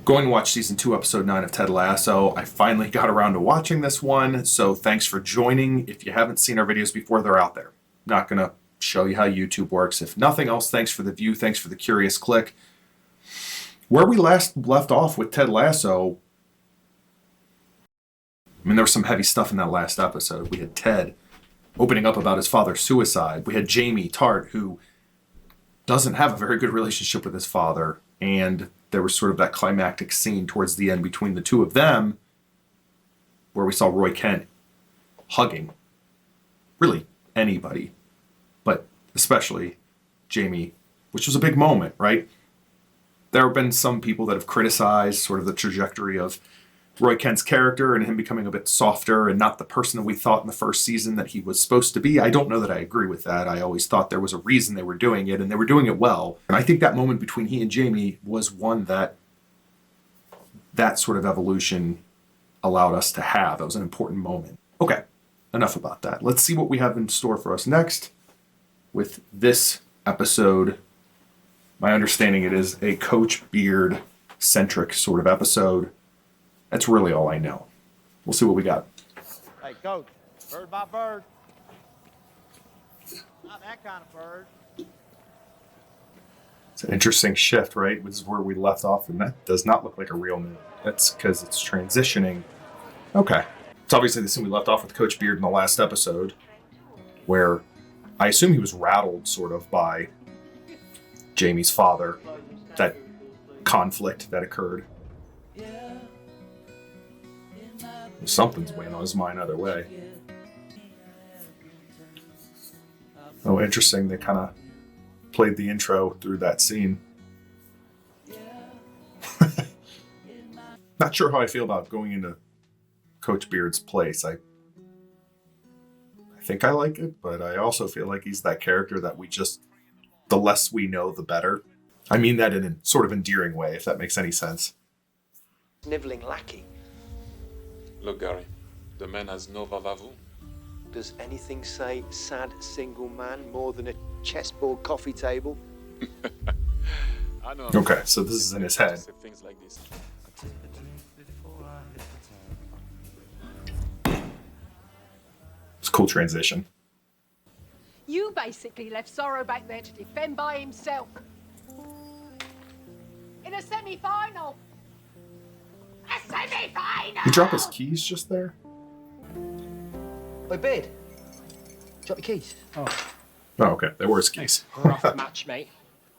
going to watch season 2, episode 9 of Ted Lasso. I finally got around to watching this one, so thanks for joining. If you haven't seen our videos before, they're out there. Not going to show you how YouTube works. If nothing else, thanks for the view, thanks for the curious click. Where we last left off with Ted Lasso, I mean, there was some heavy stuff in that last episode. We had Ted opening up about his father's suicide. We had Jamie Tart, who doesn't have a very good relationship with his father, and there was sort of that climactic scene towards the end between the two of them where we saw Roy Kent hugging really anybody, but especially Jamie, which was a big moment, right? There have been some people that have criticized sort of the trajectory of Roy Kent's character and him becoming a bit softer and not the person that we thought in the first season that he was supposed to be. I don't know that I agree with that. I always thought there was a reason they were doing it, and they were doing it well. And I think that moment between he and Jamie was one that sort of evolution allowed us to have. That was an important moment. Okay, enough about that. Let's see what we have in store for us next with this episode. My understanding it is a Coach Beard-centric sort of episode. That's really all I know. We'll see what we got. Hey, Coach, bird by bird. Not that kind of bird. It's an interesting shift, right? This is where we left off, and that does not look like a real moon. That's because it's transitioning. Okay. It's obviously the scene we left off with Coach Beard in the last episode, where I assume he was rattled sort of by Jamie's father, that conflict that occurred. Something's weighing on his mind either way. Oh, interesting. They kind of played the intro through that scene. Not sure how I feel about going into Coach Beard's place. I think I like it, but I also feel like he's that character that the less we know, the better. I mean that in a sort of endearing way, if that makes any sense. Sniveling lackey. Look, Gary, the man has no va-va-voom. Does anything say sad single man more than a chessboard coffee table? I know. Okay, so this is in his head. Things like this. It's a cool transition. You basically left Sorrow back there to defend by himself. In a semi-final. A semi-final! He dropped his keys just there? Hey, Beard. Drop your keys. Oh, okay. There were his keys. Rough match, mate.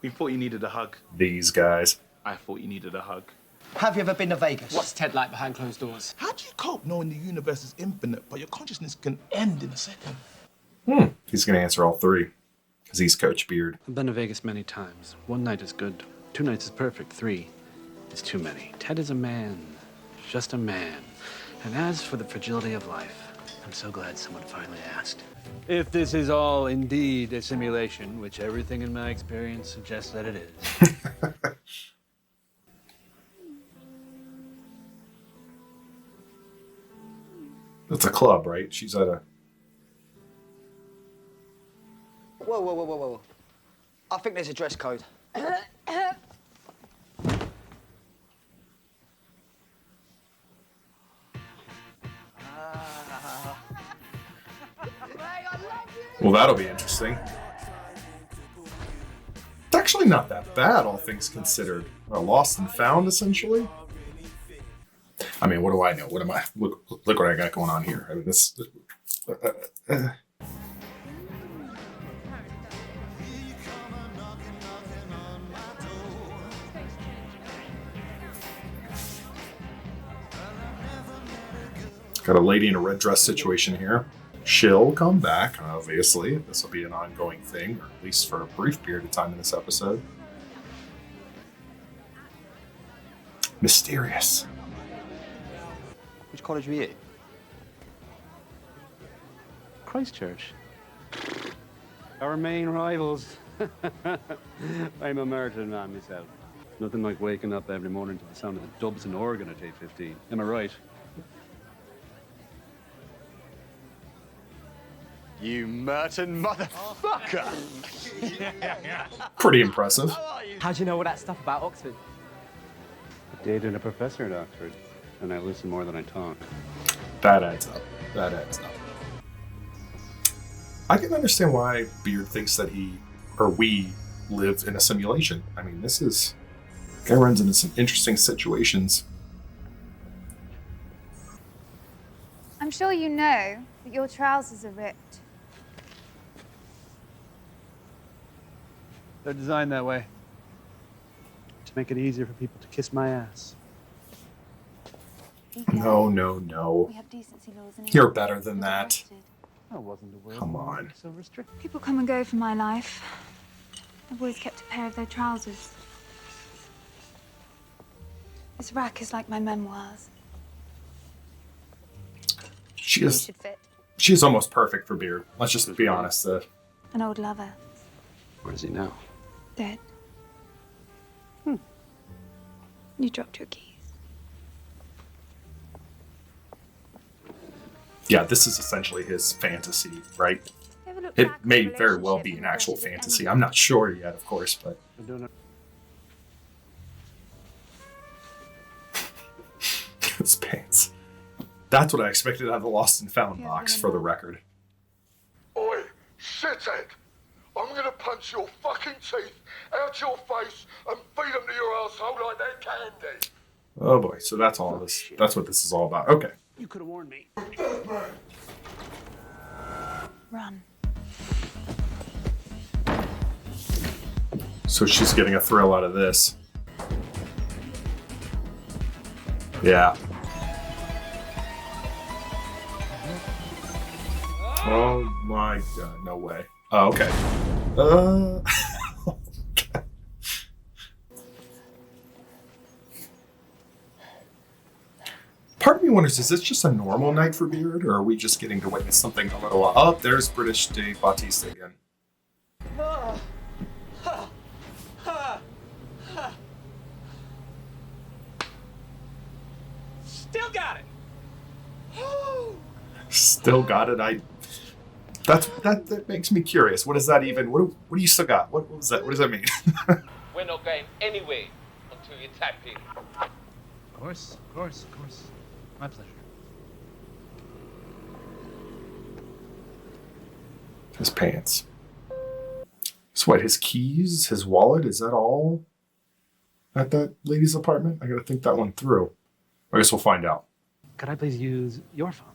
We thought you needed a hug. These guys. I thought you needed a hug. Have you ever been to Vegas? What's Ted like behind closed doors? How do you cope knowing the universe is infinite, but your consciousness can end in a second? He's going to answer all three, because he's Coach Beard. I've been to Vegas many times. 1 night is good. 2 nights is perfect. 3 is too many. Ted is a man. Just a man. And as for the fragility of life, I'm so glad someone finally asked. If this is all indeed a simulation, which everything in my experience suggests that it is. That's a club, right? She's at a... Whoa. I think there's a dress code. Well, that'll be interesting. It's actually not that bad, all things considered. Lost and found, essentially. I mean, what do I know? What am I? Look what I got going on here. I mean, this. Got a lady in a red dress situation here. She'll come back, obviously. This will be an ongoing thing, or at least for a brief period of time in this episode. Mysterious. Which college were you? Christchurch. Our main rivals. I'm a Merton man myself. Nothing like waking up every morning to the sound of the dubs and organ at 8:15. Am I right? You Merton motherfucker! Pretty impressive. How do you know all that stuff about Oxford? I dated a professor at Oxford, and I listen more than I talk. That adds up. That adds up. I can understand why Beard thinks that we live in a simulation. I mean, guy runs into some interesting situations. I'm sure you know that your trousers are ripped. They're designed that way to make it easier for people to kiss my ass. No. We have decency laws in You're England. better than that. I wasn't aware. Come on. So restricted. People come and go from my life. I've always kept a pair of their trousers. This rack is like my memoirs. She You is should fit. she's almost perfect for Beard. Let's just be honest. An old lover. Where is he now? Dead. You dropped your keys. Yeah, this is essentially his fantasy, right? Ever look It back on may a very well relationship be and an actual regret it fantasy. ended? I'm not sure yet, of course, but I'm doing it. his pants. That's what I expected out of the Lost and Found Yeah, box, but for the I'm- record. Oi, shithead! I'm gonna punch your fucking teeth out your face and feed them to your asshole like they're candy. Oh boy, so that's all this. That's what this is all about. Okay. You could have warned me. Run. So she's getting a thrill out of this. Yeah. Oh my god, no way. Oh, okay. Part of me wonders, is this just a normal night for Beard, or are we just getting to witness something a little... Oh, there's British Dave Bautista again. Still got it. Still got it. That makes me curious. What does that even? What do you still got? What was that? What does that mean? We're not going anywhere until you tap in. Of course. My pleasure. His pants. So what? His keys, his wallet, is that all at that lady's apartment? I gotta think that one through. I guess we'll find out. Could I please use your phone?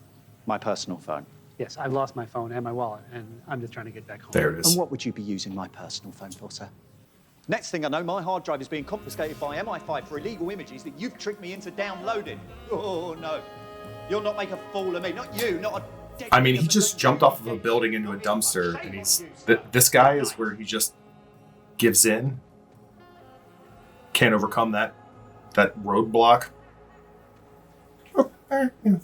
My personal phone. Yes, I've lost my phone and my wallet, and I'm just trying to get back home. There it is. And what would you be using my personal phone for, sir? Next thing I know, my hard drive is being confiscated by MI5 for illegal images that you've tricked me into downloading. Oh, no. You'll not make a fool of me. Not you, not a... I mean, he just jumped off of a building into a dumpster, and this guy is where he just gives in. Can't overcome that roadblock. Oh, yeah.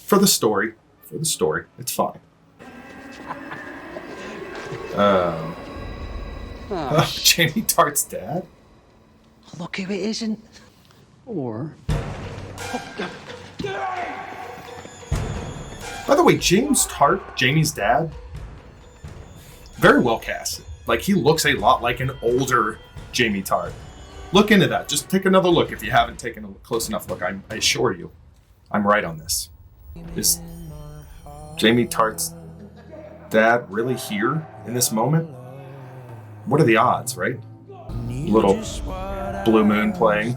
For the story, it's fine. Jamie Tart's dad. Look who it isn't. Or... By the way, James Tart, Jamie's dad, very well cast. Like, he looks a lot like an older Jamie Tart. Look into that. Just take another look if you haven't taken a close enough look. I assure you, I'm right on this. Is Jamie Tart's dad really here in this moment? What are the odds, right? Little Blue Moon playing.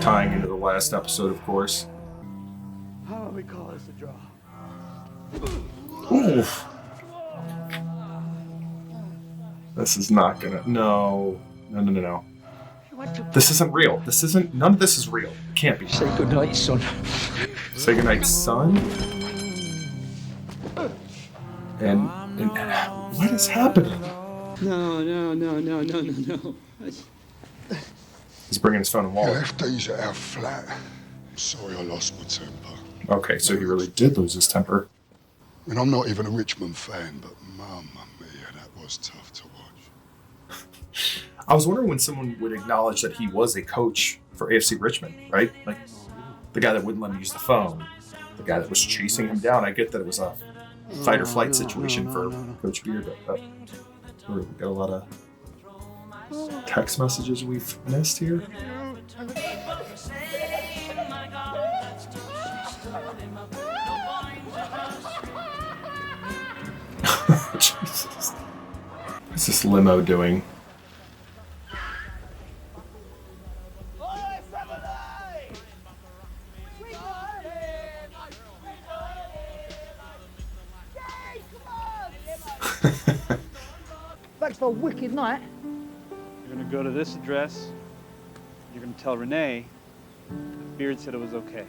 Tying into the last episode, of course. How about we call this a draw? Oof. This is not gonna... No. This isn't real. None of this is real. It can't be. Say goodnight, son. Say goodnight, son. And what is happening? No. He's bringing his phone and I wallet. left these at our flat. I'm sorry I lost my temper. Okay, so he really did lose his temper. And I'm not even a Richmond fan, but mamma mia, that was tough to watch. I was wondering when someone would acknowledge that he was a coach for AFC Richmond, right? Like, the guy that wouldn't let him use the phone. The guy that was chasing him down. I get that it was a fight or flight situation for Coach Beard, but we got a lot of text messages we've missed here? Jesus. What's this limo doing? Thanks for a wicked night. You're gonna go to this address. You're gonna tell Renee that Beard said it was okay.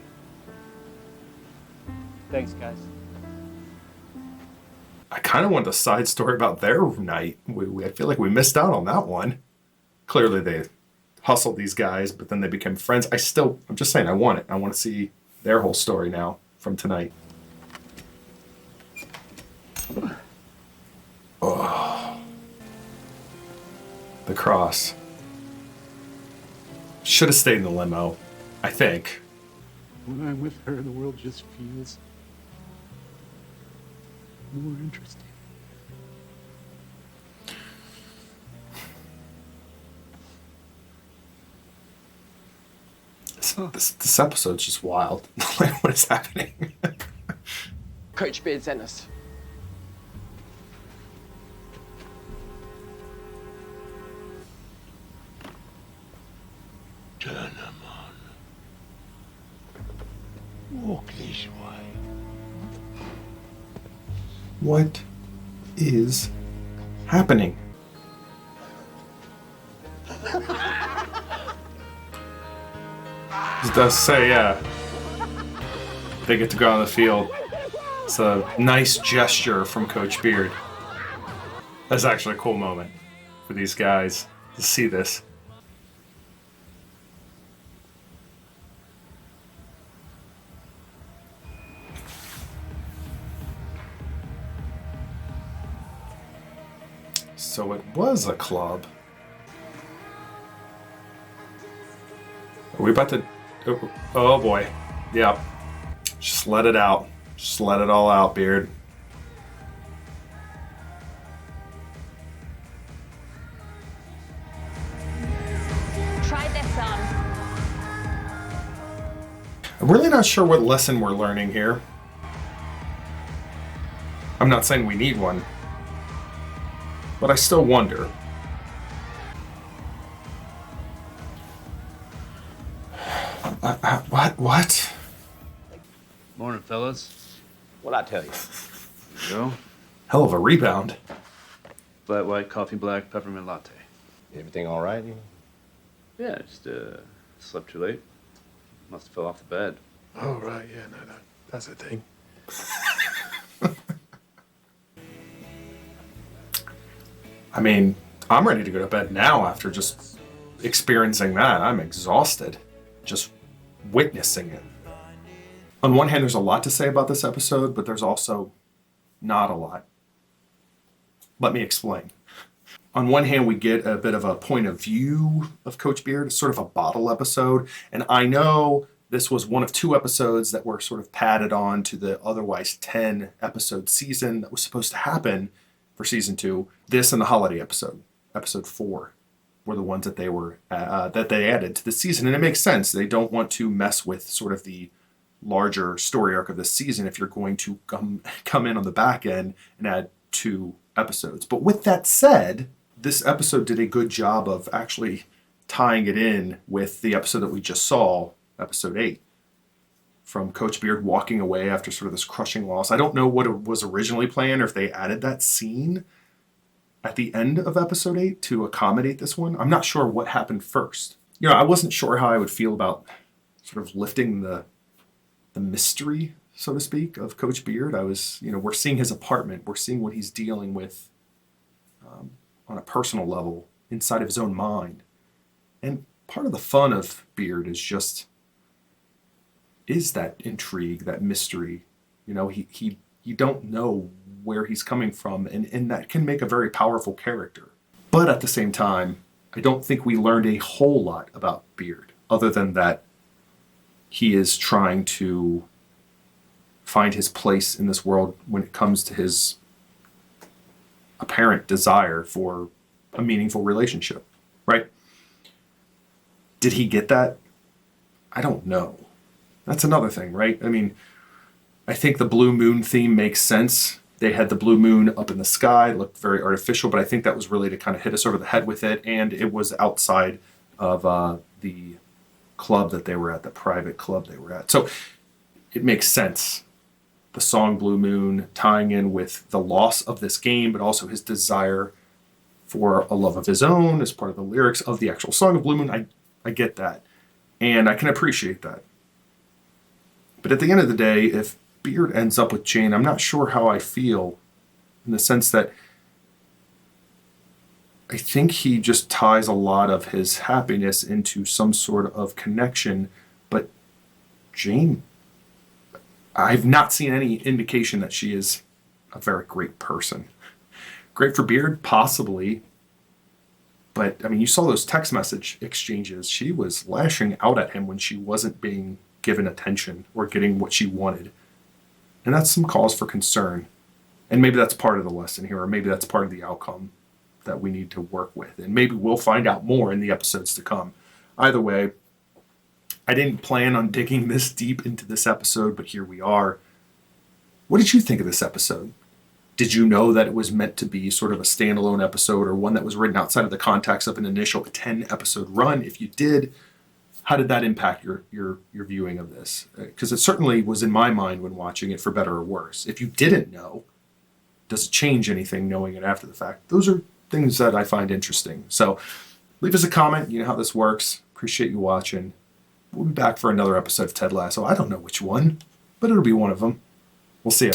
Thanks, guys. I kind of want the side story about their night. I feel like we missed out on that one. Clearly they hustled these guys, but then they became friends. I'm just saying, I want it. I want to see their whole story now from tonight. Oh. The cross. Should have stayed in the limo, I think. When I'm with her, the world just feels more interesting. This episode's just wild. Like, what is happening? Coach Beard sent us. Turn them on. Walk this way. What is happening? It does say, yeah, they get to go on the field. It's a nice gesture from Coach Beard. That's actually a cool moment for these guys to see this. So it was a club. Are we about to... Oh boy. Yep. Just let it out. Just let it all out, Beard. Try this on. I'm really not sure what lesson we're learning here. I'm not saying we need one, but I still wonder. What? Morning, fellas. What'd I tell you? There you go. Hell of a rebound. Flat white, coffee black, peppermint latte. Everything all right? Yeah, just slept too late. Must have fell off the bed. Oh, right, yeah, no, that's a thing. I mean, I'm ready to go to bed now after just experiencing that. I'm exhausted just witnessing it. On one hand, there's a lot to say about this episode, but there's also not a lot. Let me explain. On one hand, we get a bit of a point of view of Coach Beard. It's sort of a bottle episode. And I know this was one of 2 episodes that were sort of padded on to the otherwise 10 episode season that was supposed to happen for season 2. This and the holiday episode, episode 4, were the ones that they were that they added to the season. And it makes sense. They don't want to mess with sort of the larger story arc of this season if you're going to come in on the back end and add 2 episodes. But with that said, this episode did a good job of actually tying it in with the episode that we just saw, episode 8, from Coach Beard walking away after sort of this crushing loss. I don't know what it was originally planned or if they added that scene at the end of episode 8 to accommodate this one. I'm not sure what happened first. You know, I wasn't sure how I would feel about sort of lifting the mystery, so to speak, of Coach Beard. We're seeing his apartment. We're seeing what he's dealing with on a personal level inside of his own mind. And part of the fun of Beard is that intrigue, that mystery. You know, you don't know where he's coming from, and that can make a very powerful character. But at the same time, I don't think we learned a whole lot about Beard, other than that he is trying to find his place in this world when it comes to his apparent desire for a meaningful relationship. right? Did he get that? I don't know. That's another thing, right? I mean, I think the blue moon theme makes sense. They had the blue moon up in the sky, it looked very artificial, but I think that was really to kind of hit us over the head with it. And it was outside of the club that they were at, the private club they were at. So it makes sense. The song Blue Moon tying in with the loss of this game, but also his desire for a love of his own as part of the lyrics of the actual song of Blue Moon. I get that. And I can appreciate that. But at the end of the day, if Beard ends up with Jane, I'm not sure how I feel, in the sense that I think he just ties a lot of his happiness into some sort of connection. But Jane, I've not seen any indication that she is a very great person. Great for Beard, possibly. But, I mean, you saw those text message exchanges. She was lashing out at him when she wasn't being given attention or getting what she wanted. And that's some cause for concern. And maybe that's part of the lesson here, or maybe that's part of the outcome that we need to work with. And maybe we'll find out more in the episodes to come. Either way, I didn't plan on digging this deep into this episode, but here we are. What did you think of this episode? Did you know that it was meant to be sort of a standalone episode, or one that was written outside of the context of an initial 10-episode run? If you did, how did that impact your viewing of this? Because it certainly was in my mind when watching it, for better or worse. If you didn't know, does it change anything knowing it after the fact? Those are things that I find interesting. So leave us a comment. You know how this works. Appreciate you watching. We'll be back for another episode of Ted Lasso. I don't know which one, but it'll be one of them. We'll see you.